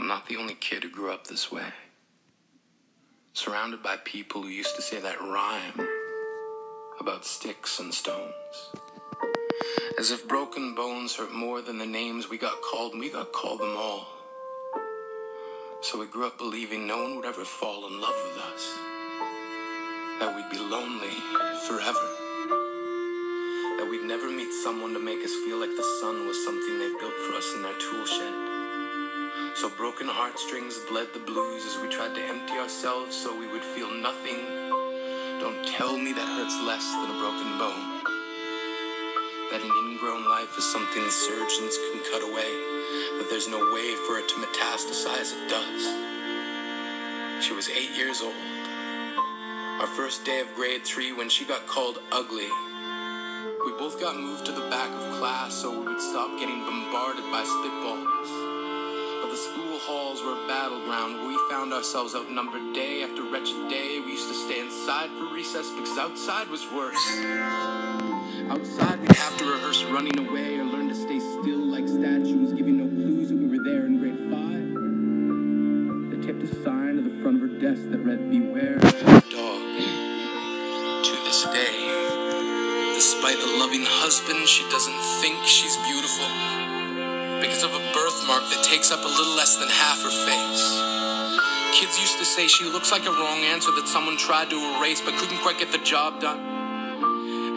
I'm not the only kid who grew up this way. Surrounded by people who used to say that rhyme about sticks and stones. As if broken bones hurt more than the names we got called, and we got called them all. So we grew up believing no one would ever fall in love with us. That we'd be lonely forever. That we'd never meet someone to make us feel like the sun was something they built for us in their tool shed. So broken heartstrings bled the blues as we tried to empty ourselves so we would feel nothing. Don't tell me that hurts less than a broken bone. That an ingrown life is something the surgeons can cut away. That there's no way for it to metastasize, it does. She was 8 years old. Our first day of grade 3 when she got called ugly. We both got moved to the back of class so we would stop getting bombarded by spitballs. But the school halls were a battleground where we found ourselves outnumbered day after wretched day. We used to stay inside for recess because outside was worse. Outside we'd have to rehearse running away or learn to stay still like statues, giving no clues that we were there in grade 5. They taped a sign to the front of her desk that read, "Beware of the dog." To this day, despite a loving husband, she doesn't think she's beautiful. Because of a birthmark that takes up a little less than half her face. Kids used to say she looks like a wrong answer that someone tried to erase but couldn't quite get the job done.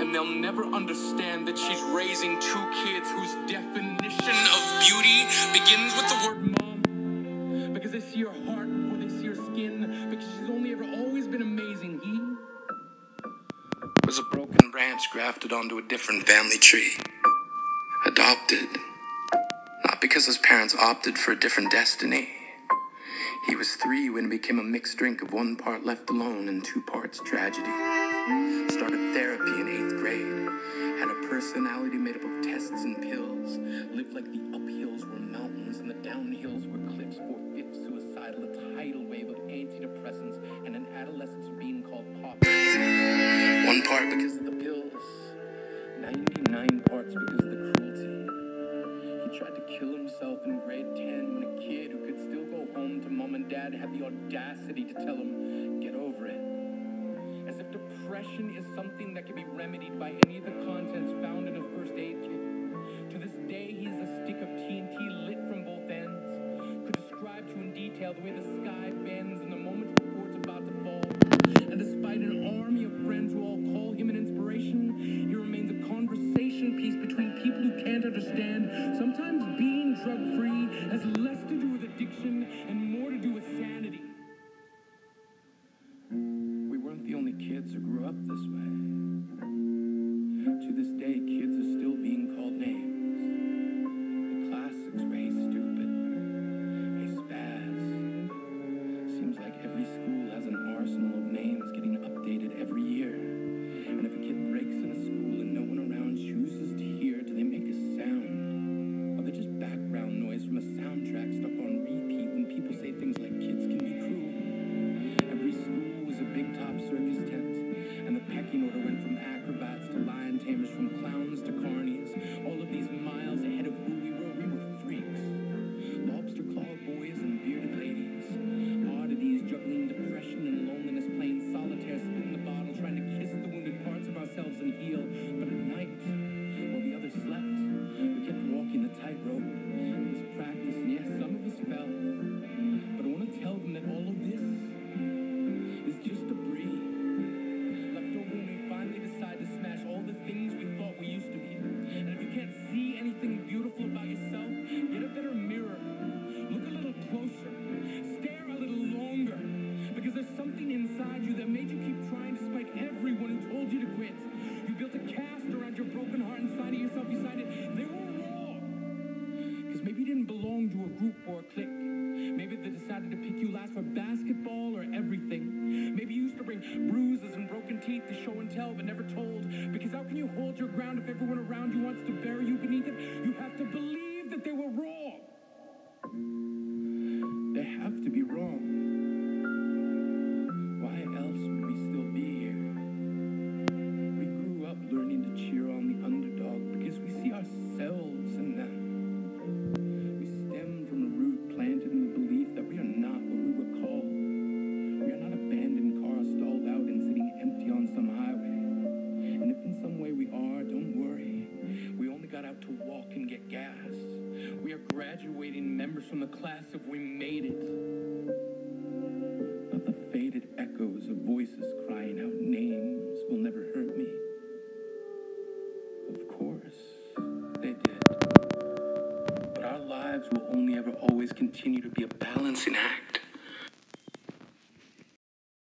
And they'll never understand that she's raising 2 kids whose definition of beauty begins with the word mom. Because they see her heart before they see her skin. Because she's only ever always been amazing. He was a broken branch grafted onto a different family tree. Adopted. Not because his parents opted for a different destiny. He was 3 when it became a mixed drink of 1 part left alone and 2 parts tragedy. Started therapy in 8th grade. Had a personality made up of tests and pills. Lived like the uphills were mountains and the downhills were cliffs. 4/5 suicidal, a tidal wave of antidepressants, and an adolescence being called pop. 1 part because of the pills. 99 parts because of the cruelty. He tried to kill himself in grade 10 when a kid who could still go home to mom and dad had the audacity to tell him, "Get over it." As if depression is something that can be remedied by any of the contents found in a first aid kit. To this day, he's a stick of TNT lit from both ends. Could describe to in detail the way the sky bends in the moments before it's about to fall. And despite an army of friends who all call him an inspiration, he remains a conversation piece between people who can't understand. Sometimes being drug-free has less to do with addiction and more to do with sanity. We weren't the only kids who grew up this way. To this day, kids are still being called names. The classics were, "Hey stupid," "Hey spaz." Seems like every school has an arsenal of names getting updated every year. And if a kid breaks in a school and no one around chooses to hear, do they make a sound? Or they're just background noise from a soundtrack stuck on repeat when people say things like kids can be cruel. Every school was a big top circus tent, and the pecking order went from acrobats to lion tamers, from clowns to carnies. All of these miles ahead of who we were freaks. Lobster claw boys and bearded ladies. Oddities juggling depression and loneliness, playing solitaire, spitting the bottle, trying to kiss the wounded parts of ourselves and heal. But at night, while the others slept, we kept walking the tightrope. It was practice, and yes, some of us fell. But I want to tell them that all of this is just debris left over when we finally decide to smash all the things we thought we used to be. And if you can't see anything beautiful about yourself, get a better mirror. Look a little closer. Stare a little longer. Because there's something inside you that made you keep trying despite everyone who told you to quit. You built a cast around your broken heart inside of yourself. You decided they were wrong. Because maybe you didn't belong to a group or a clique. Maybe they decided to pick you last for basketball or everything. Maybe you used to bring bruises and broken teeth to show and tell but never told. Because how can you hold your ground if everyone around you wants to bury you beneath it? You have to believe that they were wrong. They have to be wrong. Why else would we still be here? We grew up learning to cheer on the underdog because we see ourselves in them. We stem from a root planted in the belief graduating members from the class of We Made It. Not the faded echoes of voices crying out names will never hurt me. Of course, they did. But our lives will only ever always continue to be a balancing act.